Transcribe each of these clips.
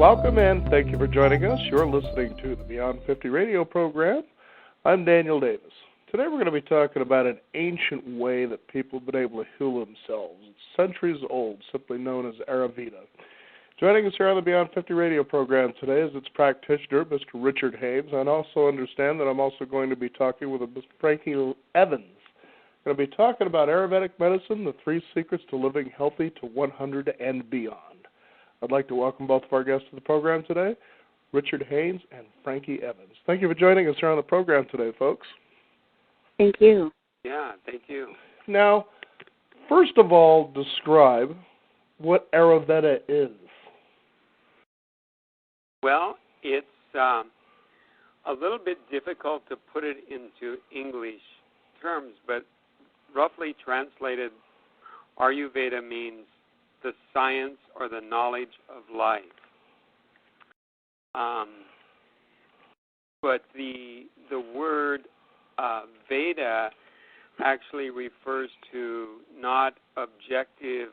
Welcome and thank you for joining us. You're listening to the Beyond 50 radio program. I'm Daniel Davis. Today we're going to be talking about an ancient way that people have been able to heal themselves. It's centuries old, simply known as Ayurveda. Joining us here on the Beyond 50 radio program today is its practitioner, Mr. Richard Haynes. And also understand that I'm also going to be talking with Mr. Frankie Evans. We're going to be talking about Ayurvedic medicine, the 3 secrets to living healthy to 100 and beyond. I'd like to welcome both of our guests to the program today, Richard Haynes and Frankie Evans. Thank you for joining us here on the program today, folks. Thank you. Yeah, thank you. Now, first of all, describe what Ayurveda is. Well, it's a little bit difficult to put it into English terms, but roughly translated, Ayurveda means the science or the knowledge of life. But the word Veda actually refers to not objective,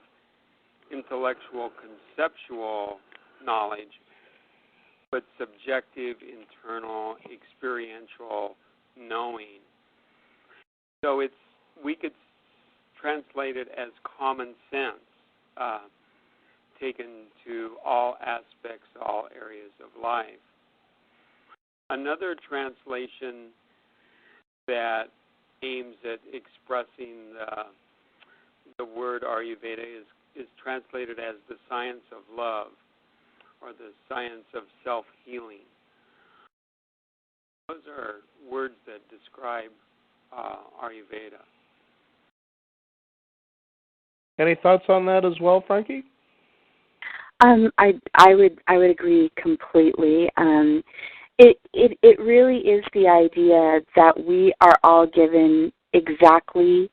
intellectual, conceptual knowledge, but subjective, internal, experiential knowing. So we could translate it as common sense, taken to all aspects, all areas of life. Another translation that aims at expressing the word Ayurveda is translated as the science of love or the science of self-healing. Those are words that describe Ayurveda. Any thoughts on that as well, Frankie? I would agree completely. It really is the idea that we are all given exactly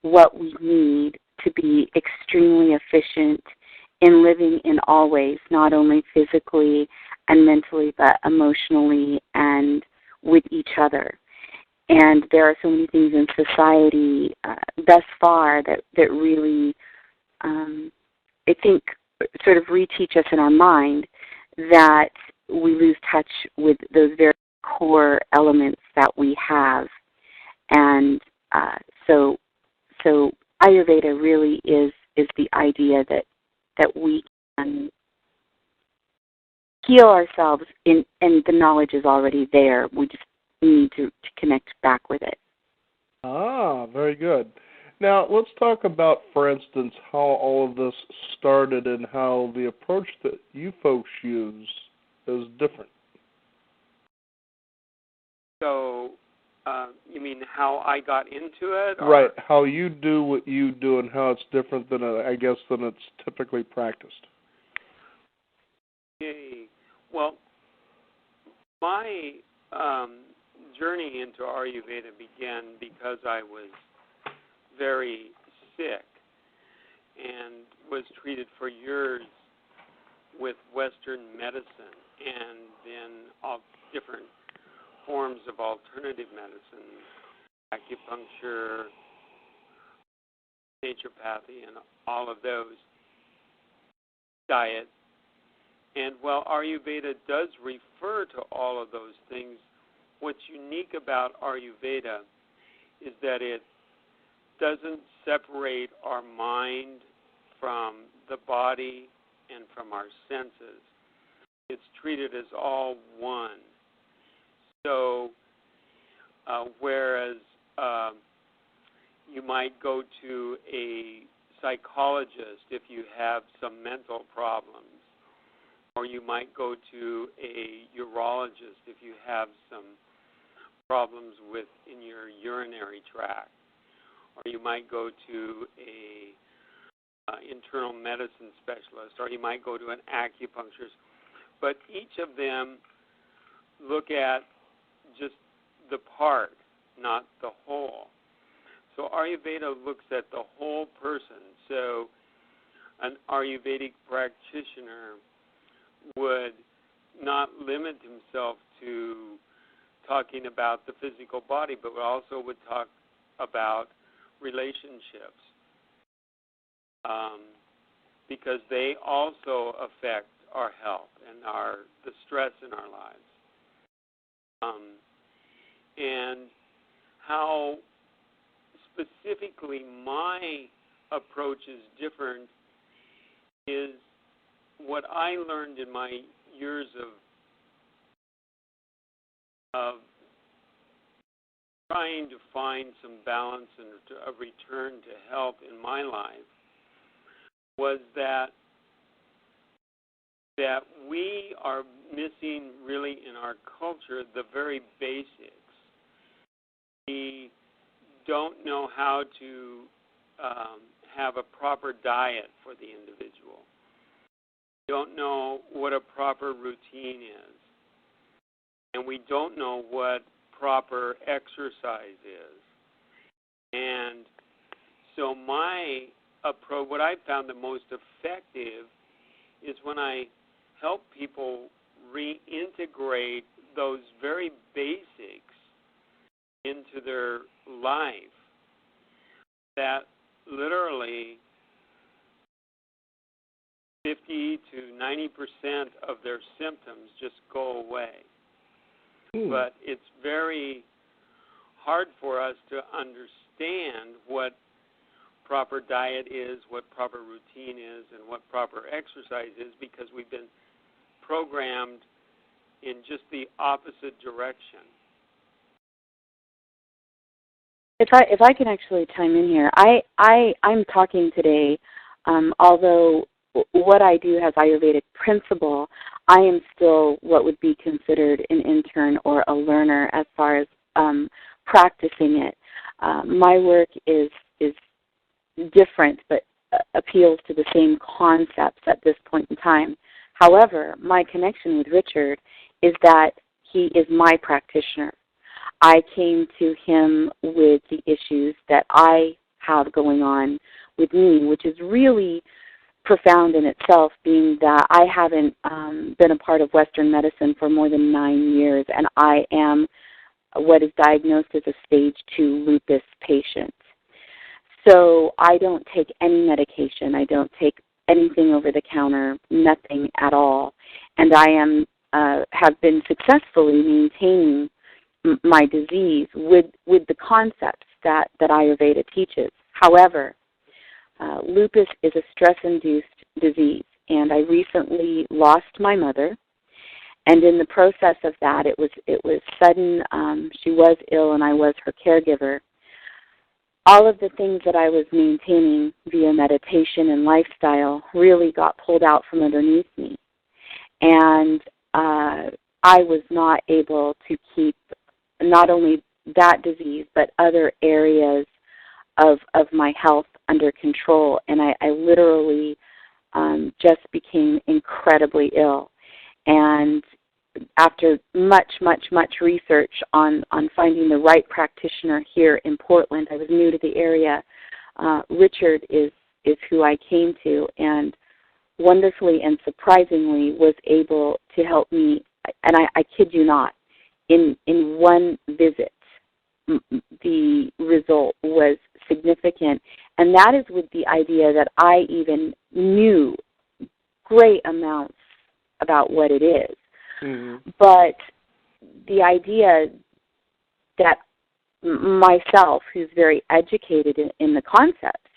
what we need to be extremely efficient in living in all ways, not only physically and mentally, but emotionally and with each other. And there are so many things in society thus far that really, I think, sort of reteach us in our mind that we lose touch with those very core elements that we have. And so Ayurveda really is the idea that we can heal ourselves, and the knowledge is already there. We just need to connect back with it. Ah, very good. Now, let's talk about, for instance, how all of this started and how the approach that you folks use is different. So, you mean how I got into it? Or? Right, how you do what you do and how it's different than, I guess, than it's typically practiced. Okay. Well, my journey into Ayurveda began because I was very sick and was treated for years with Western medicine and then all different forms of alternative medicine, acupuncture, naturopathy, and all of those, diet. And while Ayurveda does refer to all of those things, what's unique about Ayurveda is that it doesn't separate our mind from the body and from our senses. It's treated as all one. So, whereas you might go to a psychologist if you have some mental problems, or you might go to a urologist if you have some problems in your urinary tract, or you might go to a internal medicine specialist, or you might go to an acupuncturist. But each of them look at just the part, not the whole. So Ayurveda looks at the whole person. So an Ayurvedic practitioner would not limit himself to talking about the physical body, but also would talk about relationships, because they also affect our health and the stress in our lives. And how specifically my approach is different is what I learned in my years of trying to find some balance and a return to health in my life was that we are missing really in our culture the very basics. We don't know how to have a proper diet for the individual. We don't know what a proper routine is. And we don't know what proper exercise is. And so my approach, what I found the most effective is when I help people reintegrate those very basics into their life, that literally 50 to 90% of their symptoms just go away. But it's very hard for us to understand what proper diet is, what proper routine is, and what proper exercise is, because we've been programmed in just the opposite direction. If I can actually chime in here, I'm talking today, although what I do has Ayurvedic principle, I am still what would be considered an intern or a learner as far as practicing it. My work is different, but appeals to the same concepts at this point in time. However, my connection with Richard is that he is my practitioner. I came to him with the issues that I have going on with me, which is really profound in itself, being that I haven't been a part of Western medicine for more than 9 years, and I am what is diagnosed as a stage 2 lupus patient. So I don't take any medication. I don't take anything over the counter, nothing at all. And I am have been successfully maintaining my disease with the concepts that Ayurveda teaches. However, lupus is a stress-induced disease, and I recently lost my mother, and in the process of that, it was sudden. She was ill, and I was her caregiver. All of the things that I was maintaining via meditation and lifestyle really got pulled out from underneath me, and I was not able to keep not only that disease, but other areas of my health under control, and I literally just became incredibly ill. And after much research on finding the right practitioner here in Portland, I was new to the area, Richard is who I came to, and wonderfully and surprisingly was able to help me, and I kid you not, in one visit, the result was significant, and that is with the idea that I even knew great amounts about what it is. Mm-hmm. But the idea that myself, who's very educated in the concepts,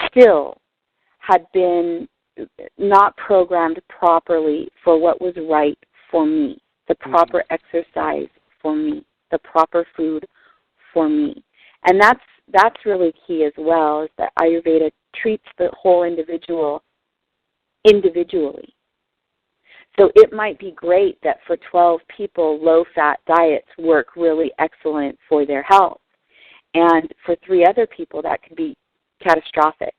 still had been not programmed properly for what was right for me, the proper exercise for me, the proper food for me. And that's really key as well, is that Ayurveda treats the whole individual individually. So it might be great that for 12 people, low-fat diets work really excellent for their health. And for 3 other people, that could be catastrophic,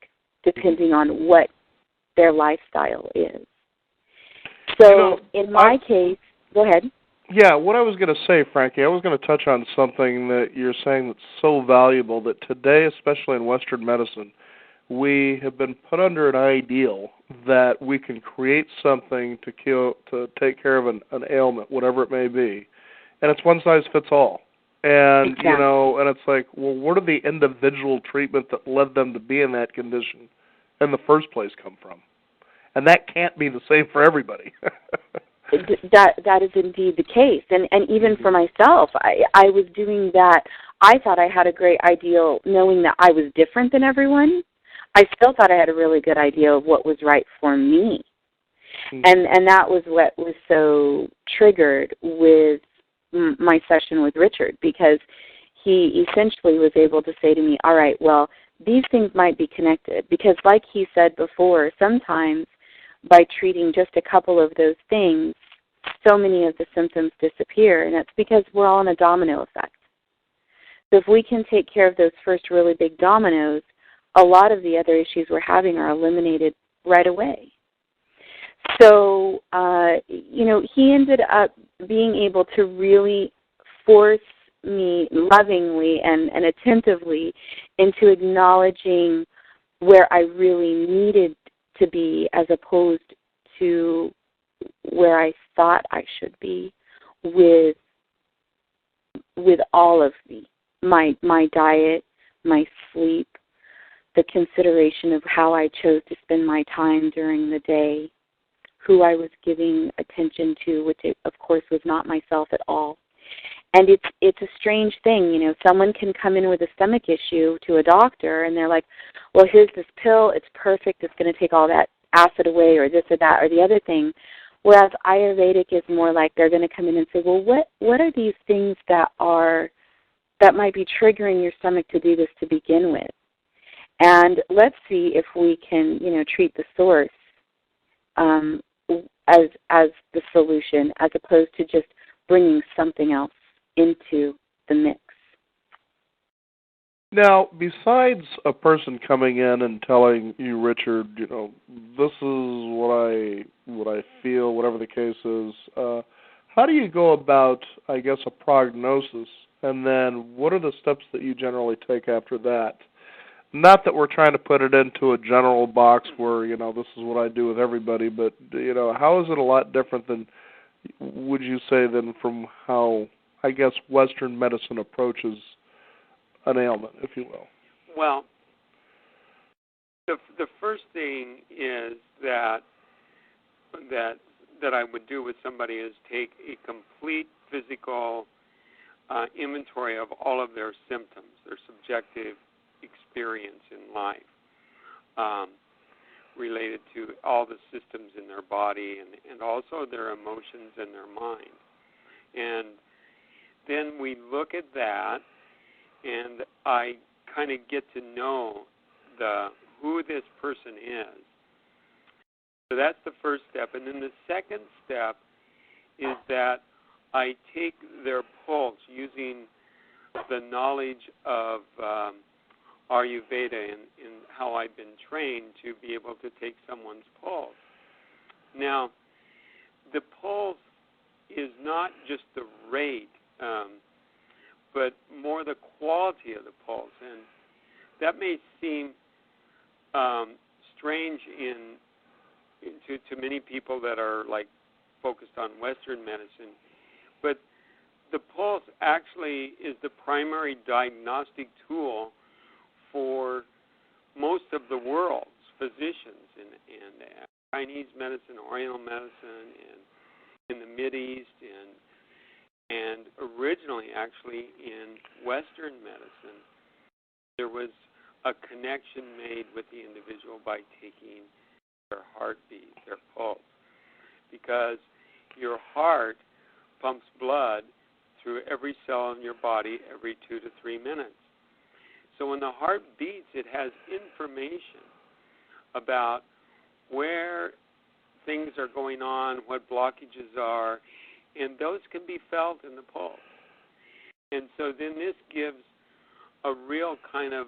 depending on what their lifestyle is. So in my case, go ahead. Yeah, what I was going to say, Frankie, I was going to touch on something that you're saying that's so valuable, that today, especially in Western medicine, we have been put under an ideal that we can create something to take care of an ailment, whatever it may be, and it's one size fits all. And exactly. And it's like, well, where did the individual treatment that led them to be in that condition in the first place come from? and that can't be the same for everybody. That is indeed the case, and even for myself, I was doing that. I thought I had a great ideal, knowing that I was different than everyone. I still thought I had a really good idea of what was right for me, and that was what was so triggered with my session with Richard, because he essentially was able to say to me, all right, well, these things might be connected, because like he said before, sometimes by treating just a couple of those things, so many of the symptoms disappear, and it's because we're all in a domino effect. So if we can take care of those first really big dominoes, a lot of the other issues we're having are eliminated right away. So, he ended up being able to really force me lovingly and attentively into acknowledging where I really needed to be, as opposed to where I thought I should be with all of my diet, my sleep, the consideration of how I chose to spend my time during the day, who I was giving attention to, which of course was not myself at all. And it's a strange thing, someone can come in with a stomach issue to a doctor and they're like, well, here's this pill, it's perfect, it's going to take all that acid away, or this or that or the other thing. Whereas Ayurvedic is more like they're going to come in and say, well, what are these things that might be triggering your stomach to do this to begin with? And let's see if we can, treat the source as the solution, as opposed to just bringing something else into the mix. Now, besides a person coming in and telling you, Richard, this is what I feel, whatever the case is, how do you go about, I guess, a prognosis, and then what are the steps that you generally take after that? Not that we're trying to put it into a general box where, this is what I do with everybody, but, how is it a lot different than, would you say, than from how, I guess, Western medicine approaches an ailment, if you will? Well, the first thing is that I would do with somebody is take a complete physical inventory of all of their symptoms, their subjective experience in life, related to all the systems in their body and also their emotions and their mind. And then we look at that, and I kind of get to know who this person is. So that's the first step. And then the second step is that I take their pulse using the knowledge of Ayurveda and how I've been trained to be able to take someone's pulse. Now, the pulse is not just the rate, but more the quality of the pulse. And that may seem strange to many people that are like focused on Western medicine, but the pulse actually is the primary diagnostic tool for most of the world's physicians in Chinese medicine, Oriental medicine, and in the Mideast, and originally actually in Western medicine, there was a connection made with the individual by taking their heartbeat, their pulse, because your heart pumps blood through every cell in your body every 2 to 3 minutes. So when the heart beats, it has information about where things are going on, what blockages are, and those can be felt in the pulse. And so then this gives a real kind of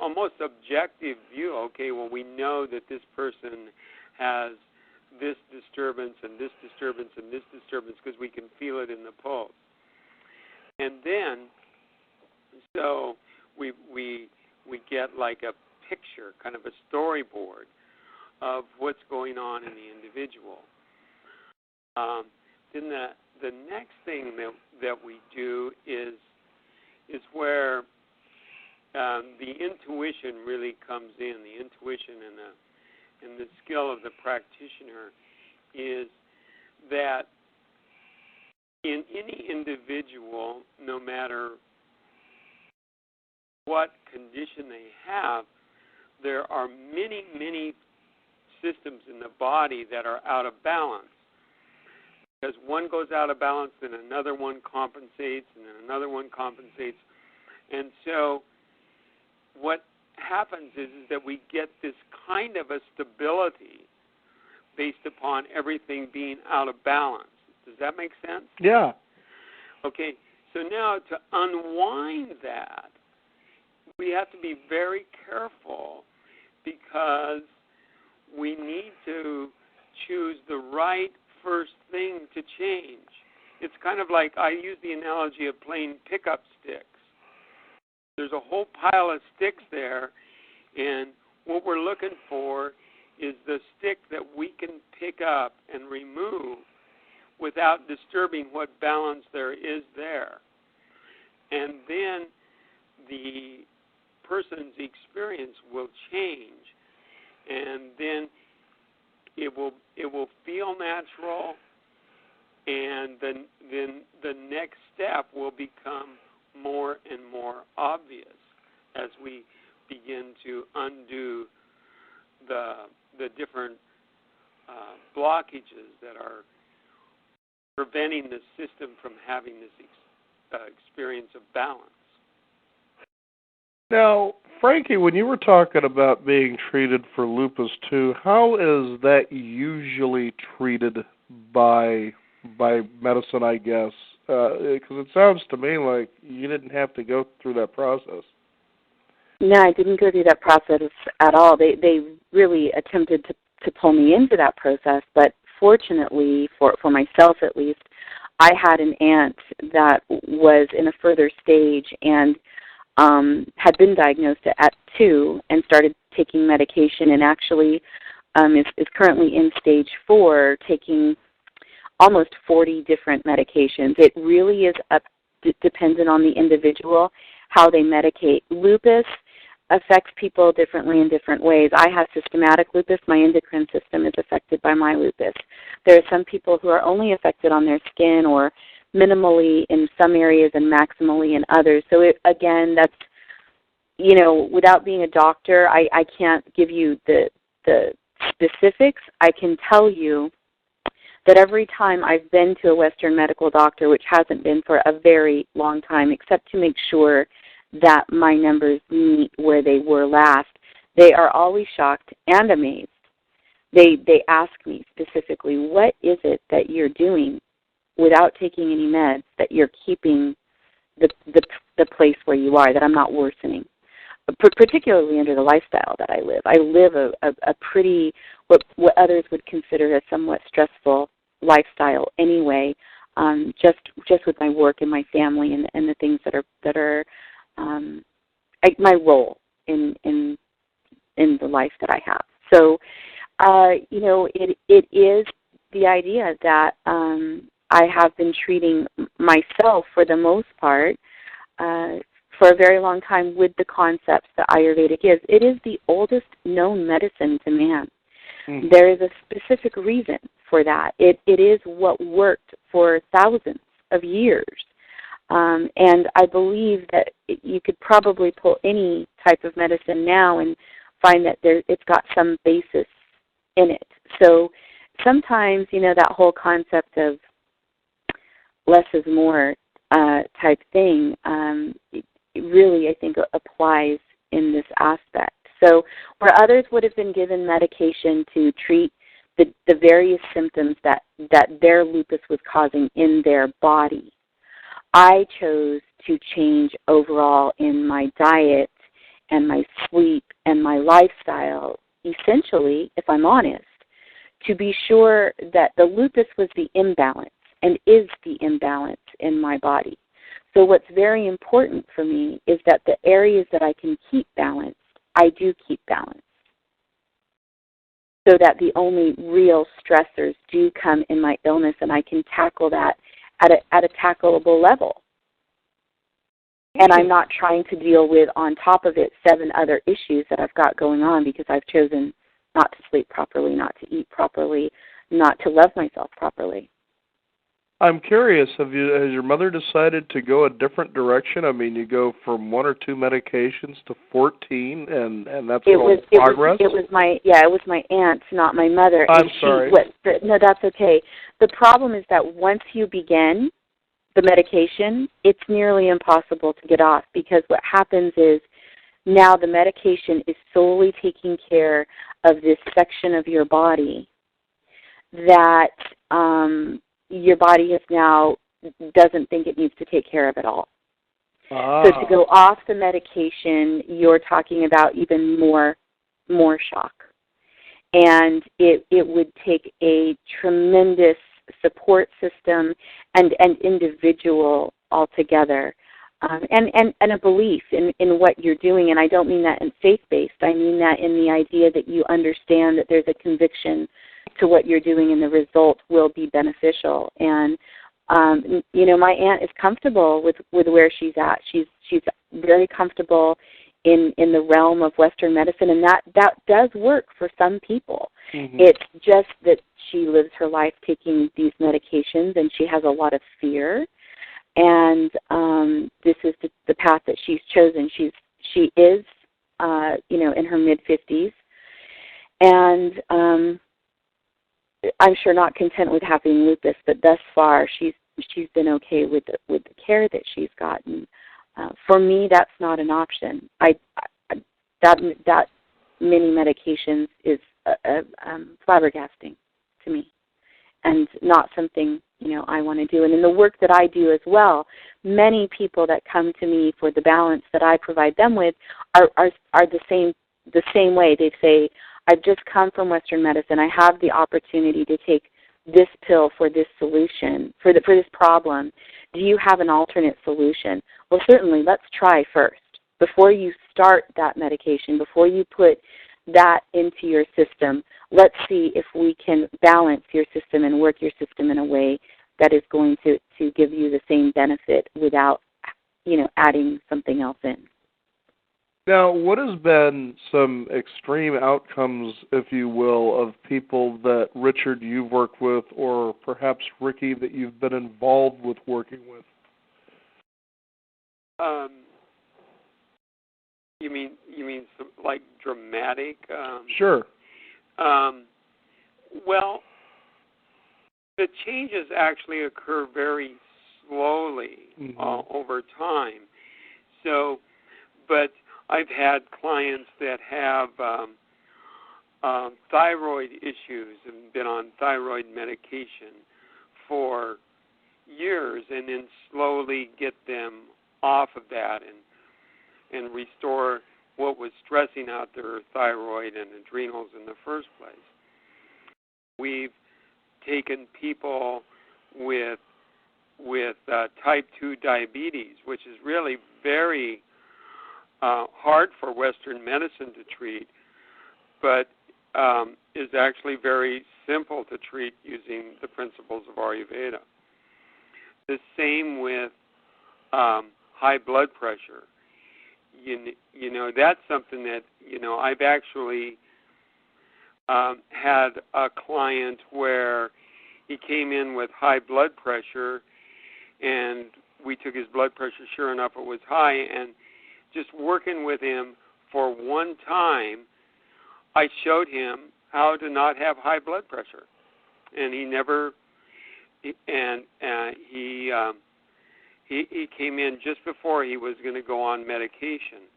almost objective view. Okay, well, we know that this person has this disturbance and this disturbance and this disturbance because we can feel it in the pulse. And then, so we get like a picture, kind of a storyboard of what's going on in the individual. Then the next thing that we do is where the intuition really comes in. The intuition and the skill of the practitioner is that in any individual, no matter what condition they have, there are many, many systems in the body that are out of balance. Because one goes out of balance, then another one compensates, and then another one compensates. And so what happens is that we get this kind of a stability based upon everything being out of balance. Does that make sense? Yeah. Okay, so now to unwind that, we have to be very careful because we need to choose the right first thing to change. It's kind of like I use the analogy of playing pickup sticks. There's a whole pile of sticks there, and what we're looking for is the stick that we can pick up and remove without disturbing what balance there is there. And then the person's experience will change, and then it will feel natural, and then the next step will become more and more obvious as we begin to undo the different blockages that are preventing the system from having this experience of balance. Now, Frankie, when you were talking about being treated for lupus too, how is that usually treated by medicine, I guess? Because it sounds to me like you didn't have to go through that process. No, I didn't go through that process at all. They really attempted to pull me into that process, but fortunately, for myself at least, I had an aunt that was in a further stage and had been diagnosed at 2 and started taking medication, and actually is currently in stage 4, taking almost 40 different medications. It really is dependent on the individual, how they medicate. Lupus affects people differently in different ways. I have systematic lupus. My endocrine system is affected by my lupus. There are some people who are only affected on their skin or minimally in some areas and maximally in others. So, again, that's, without being a doctor, I can't give you the specifics. I can tell you that every time I've been to a Western medical doctor, which hasn't been for a very long time, except to make sure that my numbers meet where they were last, they are always shocked and amazed. They ask me specifically, what is it that you're doing without taking any meds that you're keeping the place where you are, that I'm not worsening, particularly under the lifestyle that I live. I live a pretty, what others would consider a somewhat stressful lifestyle anyway, just with my work and my family and the things that are my role in the life that I have. So, it is the idea that I have been treating myself for the most part for a very long time with the concepts that Ayurvedic is. It is the oldest known medicine to man. Mm-hmm. There is a specific reason for that. It is what worked for thousands of years. And I believe that you could probably pull any type of medicine now and find that it's got some basis in it. So sometimes, that whole concept of less is more type thing, it really, I think, applies in this aspect. So where others would have been given medication to treat the various symptoms that their lupus was causing in their body, I chose to change overall in my diet and my sleep and my lifestyle, essentially, if I'm honest, to be sure that the lupus was the imbalance and is the imbalance in my body. So what's very important for me is that the areas that I can keep balanced, I do keep balanced, so that the only real stressors do come in my illness and I can tackle that at a tackleable level. And I'm not trying to deal with, on top of it, 7 other issues that I've got going on because I've chosen not to sleep properly, not to eat properly, not to love myself properly. I'm curious, has your mother decided to go a different direction? I mean, you go from 1 or 2 medications to 14, and that's called progress? It was my aunt, not my mother. I'm sorry. No, that's okay. The problem is that once you begin the medication, it's nearly impossible to get off, because what happens is now the medication is solely taking care of this section of your body that your body now doesn't think it needs to take care of at all. So to go off the medication, you're talking about even more shock. And it would take a tremendous support system and individual altogether, and a belief in what you're doing. And I don't mean that in faith-based. I mean that in the idea that you understand that there's a conviction to what you're doing and the result will be beneficial. And my aunt is comfortable with where she's at. She's very comfortable in the realm of Western medicine, and that does work for some people. Mm-hmm. It's just that she lives her life taking these medications, and she has a lot of fear. And this is the path that she's chosen. She is in her mid-50s, and I'm sure not content with having lupus, but thus far she's been okay with the care that she's gotten. For me, that's not an option. That many medications is flabbergasting to me, and not something I want to do. And in the work that I do as well, many people that come to me for the balance that I provide them with are the same way. They say, I've just come from Western medicine. I have the opportunity to take this pill for this solution, for this problem. Do you have an alternate solution? Well, certainly, let's try first. Before you start that medication, before you put that into your system, let's see if we can balance your system and work your system in a way that is going to give you the same benefit without, adding something else in. Now, what has been some extreme outcomes, if you will, of people that, Richard, you've worked with, or perhaps Ricky, that you've been involved with working with? You mean some, like, dramatic? Sure. Well, the changes actually occur very slowly over time. So, but I've had clients that have thyroid issues and been on thyroid medication for years, and then slowly get them off of that and restore what was stressing out their thyroid and adrenals in the first place. We've taken people with type 2 diabetes, which is really very hard for Western medicine to treat, but is actually very simple to treat using the principles of Ayurveda. The same with high blood pressure. That's something that, I've actually had a client where he came in with high blood pressure, and we took his blood pressure. Sure enough, it was high, and just working with him for one time, I showed him how to not have high blood pressure, and he came in just before he was going to go on medication,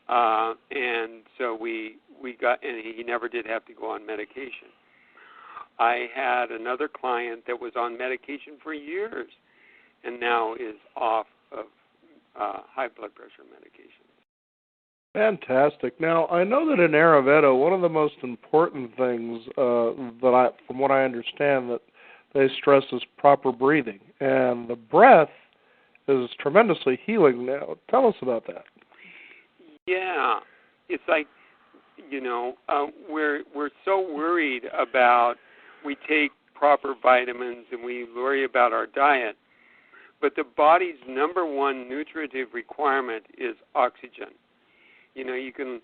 and so we got, and he never did have to go on medication. I had another client that was on medication for years, and now is off of high blood pressure medication. Fantastic. Now, I know that in Ayurveda, one of the most important things from what I understand, that they stress is proper breathing, and the breath is tremendously healing. Now, tell us about that. Yeah, it's like, we're so worried about, we take proper vitamins and we worry about our diet, But the body's number one nutritive requirement is oxygen. You can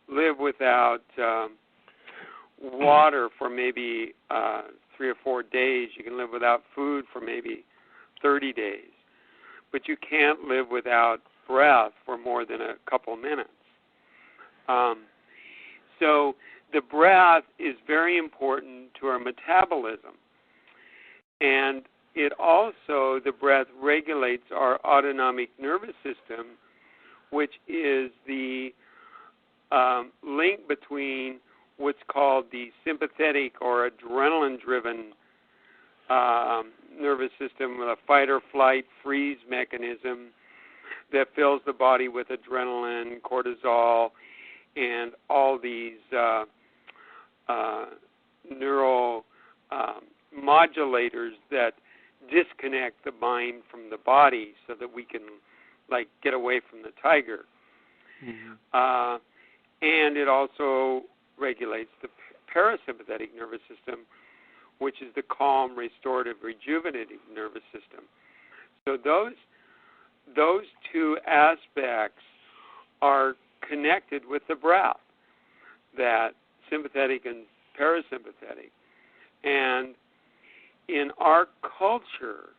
live without water for maybe 3 or 4 days. You can live without food for maybe 30 days. But you can't live without breath for more than a couple minutes. So the breath is very important to our metabolism. And the breath regulates our autonomic nervous system, which is the link between what's called the sympathetic or adrenaline-driven nervous system with a fight or flight freeze mechanism that fills the body with adrenaline, cortisol, and all these neural modulators that disconnect the mind from the body so that we can get away from the tiger. Mm-hmm. And it also regulates the parasympathetic nervous system, which is the calm, restorative, rejuvenative nervous system. So those two aspects are connected with the breath, that sympathetic and parasympathetic. And in our culture,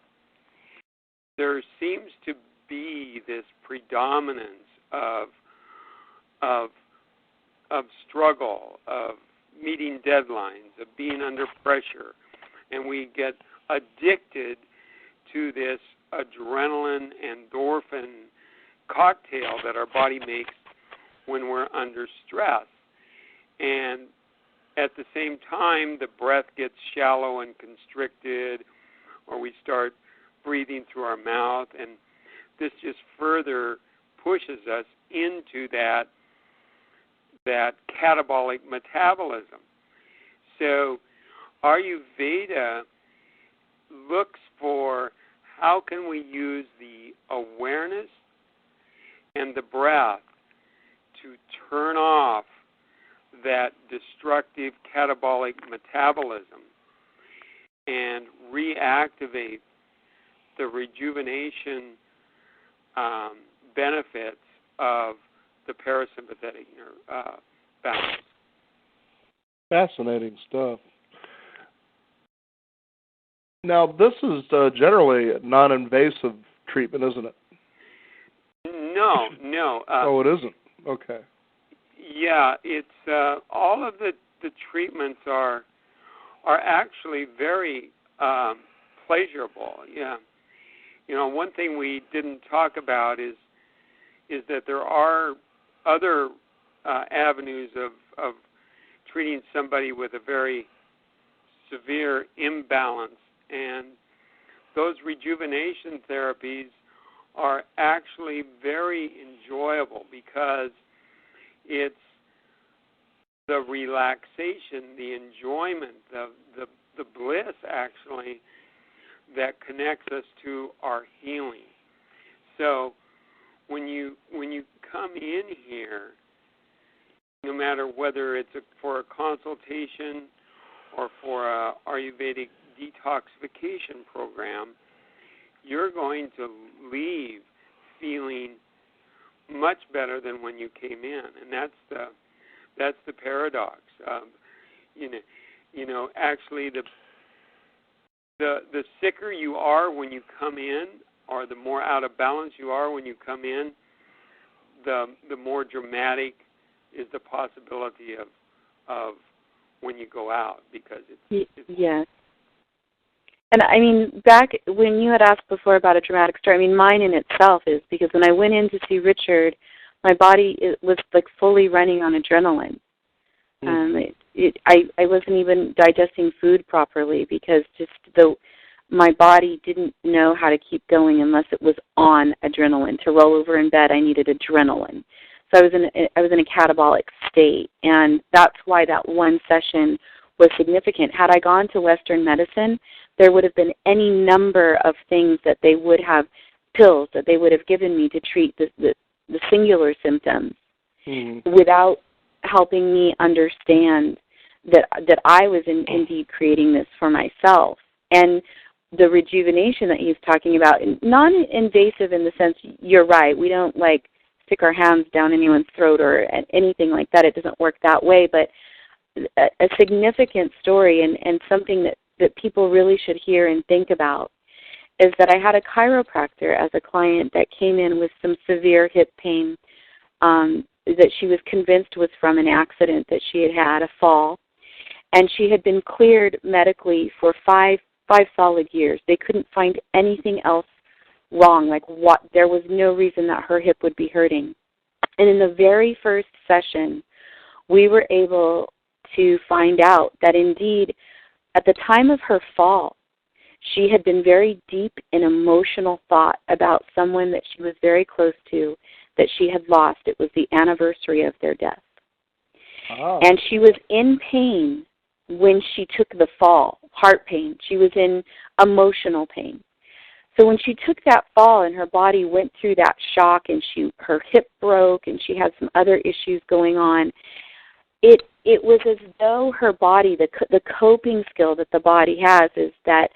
there seems to be this predominance of struggle, of meeting deadlines, of being under pressure, and we get addicted to this adrenaline endorphin cocktail that our body makes when we're under stress. And at the same time, the breath gets shallow and constricted, or we start breathing through our mouth, and this just further pushes us into that catabolic metabolism. So Ayurveda looks for how can we use the awareness and the breath to turn off that destructive catabolic metabolism and reactivate the rejuvenation benefits of the parasympathetic nerve balance. Fascinating stuff. Now, this is generally a non-invasive treatment, isn't it? No. Oh, it isn't? Okay. Yeah, it's all of the treatments are actually very pleasurable. Yeah. One thing we didn't talk about is that there are other avenues of treating somebody with a very severe imbalance, and those rejuvenation therapies are actually very enjoyable because it's the relaxation, the enjoyment, the bliss actually that connects us to our healing. So when you come in here, no matter whether it's for a consultation or for a Ayurvedic detoxification program, you're going to leave feeling much better than when you came in, and that's the paradox. Actually, the sicker you are when you come in, or the more out of balance you are when you come in, the more dramatic is the possibility of when you go out, because it's yes. And I mean, back when you had asked before about a dramatic story, mine in itself is because when I went in to see Richard, my body was fully running on adrenaline. I wasn't even digesting food properly because my body didn't know how to keep going unless it was on adrenaline. To roll over in bed, I needed adrenaline. So I was in a catabolic state, and that's why that one session was significant. Had I gone to Western medicine, there would have been any number of things that they would have, pills that they would have given me to treat the singular symptoms without helping me understand that I was indeed creating this for myself. And the rejuvenation that he's talking about, non-invasive in the sense, you're right, we don't like stick our hands down anyone's throat or anything like that. It doesn't work that way, but a significant story and something that people really should hear and think about is that I had a chiropractor as a client that came in with some severe hip pain that she was convinced was from an accident that she had had, a fall, and she had been cleared medically for five solid years. They couldn't find anything else wrong, there was no reason that her hip would be hurting. And in the very first session, we were able to find out that indeed, at the time of her fall, she had been very deep in emotional thought about someone that she was very close to that she had lost. It was the anniversary of their death. Oh. And she was in pain when she took the fall, heart pain. She was in emotional pain. So when she took that fall and her body went through that shock and her hip broke and she had some other issues going on, it was as though her body, the coping skill that the body has is that,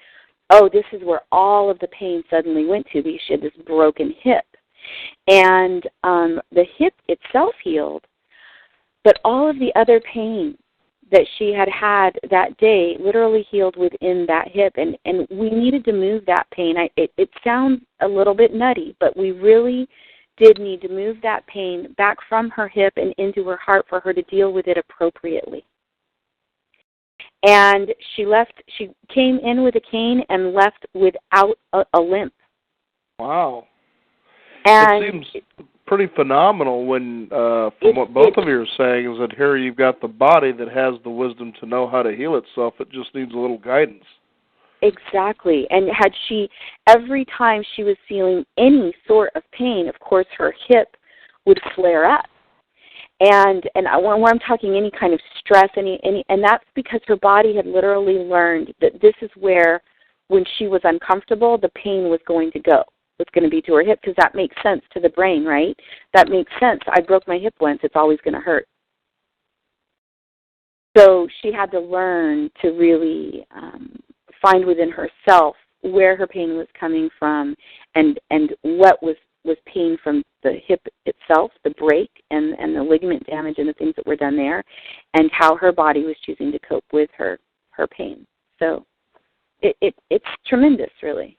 oh, this is where all of the pain suddenly went to because she had this broken hip. And the hip itself healed, but all of the other pain that she had that day literally healed within that hip, and we needed to move that pain. It sounds a little bit nutty, but we really did need to move that pain back from her hip and into her heart for her to deal with it appropriately. And she came in with a cane and left without a limp. Wow. And it seems pretty phenomenal when, from what both of you are saying, is that here you've got the body that has the wisdom to know how to heal itself. It just needs a little guidance. Exactly. And every time she was feeling any sort of pain, of course her hip would flare up. And when I'm talking any kind of stress, and that's because her body had literally learned that this is where, when she was uncomfortable, the pain was going to go. It's going to be to her hip, because that makes sense to the brain, right? That makes sense. I broke my hip once. It's always going to hurt. So she had to learn to really find within herself where her pain was coming from and what was pain from the hip itself, the break, and the ligament damage and the things that were done there, and how her body was choosing to cope with her pain. So it's tremendous, really.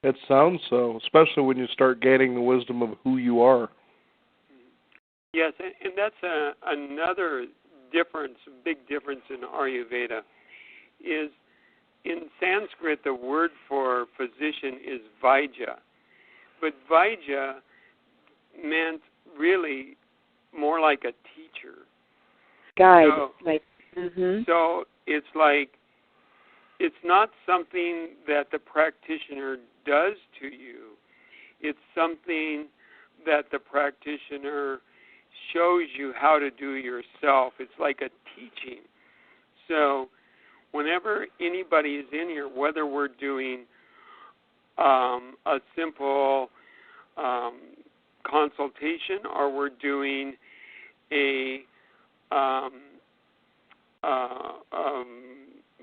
It sounds so, especially when you start gaining the wisdom of who you are. Yes, and that's another difference, big difference in Ayurveda, is in Sanskrit the word for physician is Vaidya. But Vaidya meant really more like a teacher. Guide. So, so it's like, it's not something that the practitioner does to you. It's something that the practitioner shows you how to do yourself. It's like a teaching. So whenever anybody is in here, whether we're doing a simple consultation or we're doing a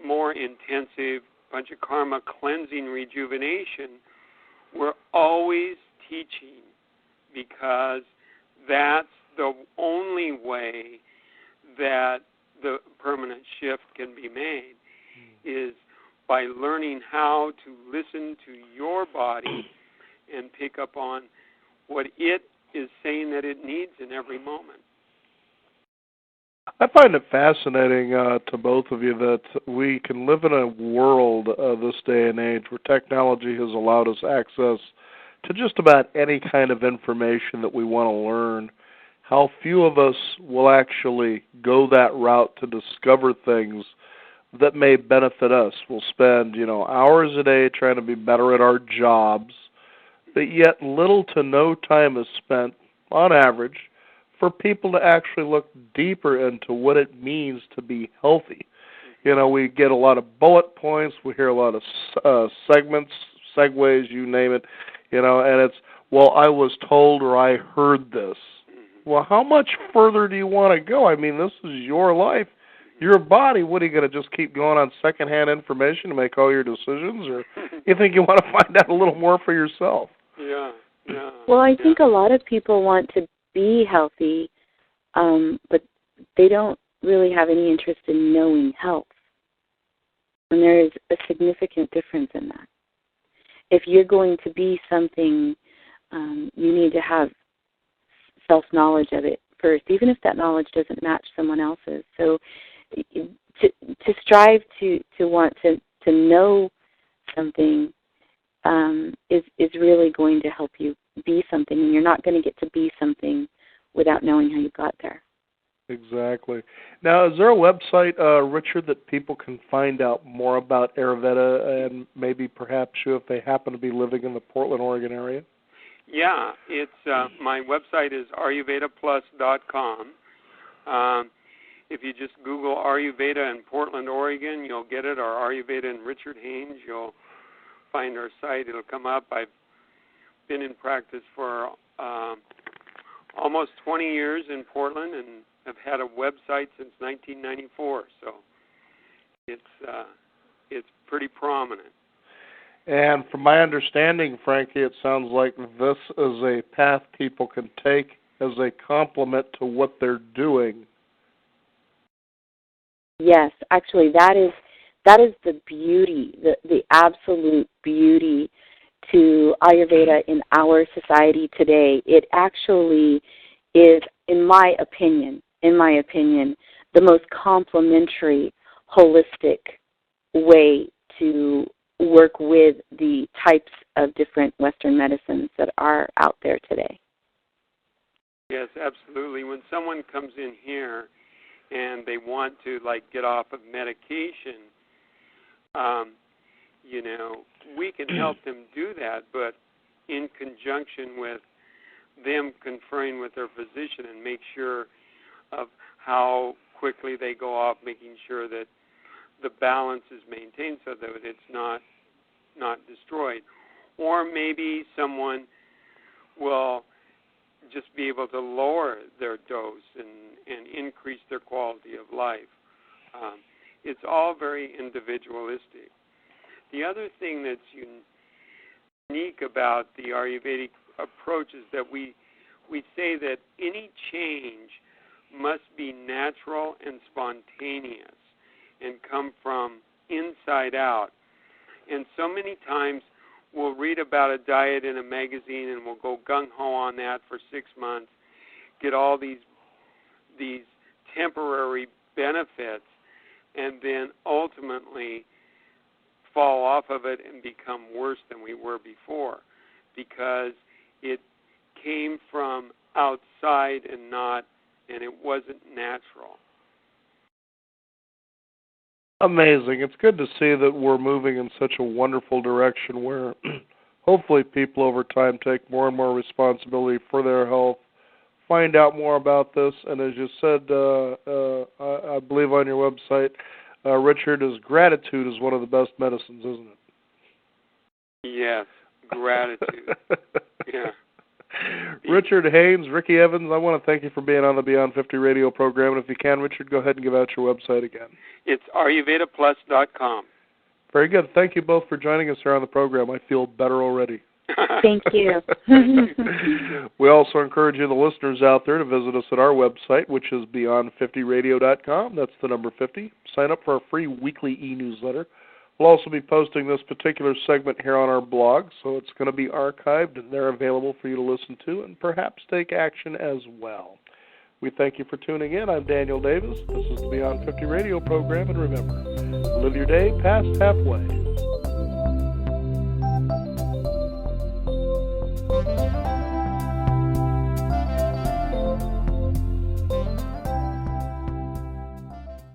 more intensive panchakarma cleansing rejuvenation, we're always teaching, because that's the only way that the permanent shift can be made, is by learning how to listen to your body and pick up on what it is saying that it needs in every moment. I find it fascinating to both of you that we can live in a world this day and age where technology has allowed us access to just about any kind of information that we want to learn. How few of us will actually go that route to discover things that may benefit us. We'll spend, hours a day trying to be better at our jobs, but yet little to no time is spent, on average, for people to actually look deeper into what it means to be healthy. We get a lot of bullet points, we hear a lot of segments, segues, you name it, and it's, well, I was told or I heard this. Well, how much further do you want to go? I mean, this is your life. Your body, what, are you going to just keep going on secondhand information to make all your decisions, or you think you want to find out a little more for yourself? Yeah. Well, I think a lot of people want to be healthy, but they don't really have any interest in knowing health. And there is a significant difference in that. If you're going to be something, you need to have self-knowledge of it first, even if that knowledge doesn't match someone else's. So to strive to want to know something is really going to help you be something, and you're not going to get to be something without knowing how you got there. Exactly. Now, is there a website, Richard, that people can find out more about Ayurveda, and maybe perhaps you, if they happen to be living in the Portland, Oregon area? Yeah, it's my website is ayurvedaplus.com. If you just Google Ayurveda in Portland, Oregon, you'll get it, or Ayurveda and Richard Haynes, you'll find our site. It'll come up. I've been in practice for almost 20 years in Portland, and have had a website since 1994. So it's pretty prominent. And from my understanding, Frankie, it sounds like this is a path people can take as a complement to what they're doing. Yes, actually, that is the beauty, the absolute beauty to Ayurveda in our society today. It actually is, in my opinion, the most complementary, holistic way to work with the types of different Western medicines that are out there today. Yes, absolutely. When someone comes in here and they want to, get off of medication, we can help them do that, but in conjunction with them conferring with their physician and make sure of how quickly they go off, making sure that the balance is maintained so that it's not destroyed. Or maybe someone will just be able to lower their dose and increase their quality of life. It's all very individualistic. The other thing that's unique about the Ayurvedic approach is that we say that any change must be natural and spontaneous and come from inside out. And so many times we'll read about a diet in a magazine and we'll go gung-ho on that for 6 months, get all these temporary benefits, and then ultimately fall off of it and become worse than we were before because it came from outside and it wasn't natural. Amazing. It's good to see that we're moving in such a wonderful direction where hopefully people over time take more and more responsibility for their health, find out more about this, and as you said, I believe on your website, Richard, is gratitude is one of the best medicines, isn't it? Yes, gratitude. Yeah. Richard Haynes, Ricky Evans, I want to thank you for being on the Beyond 50 radio program. And if you can, Richard, go ahead and give out your website again. It's ayurvedaplus.com. Very good. Thank you both for joining us here on the program. I feel better already. Thank you. We also encourage you, the listeners out there, to visit us at our website, which is beyond50radio.com. That's the number 50. Sign up for our free weekly e-newsletter. We'll also be posting this particular segment here on our blog, so it's going to be archived, and they're available for you to listen to and perhaps take action as well. We thank you for tuning in. I'm Daniel Davis. This is the Beyond 50 radio program, and remember, live your day past halfway.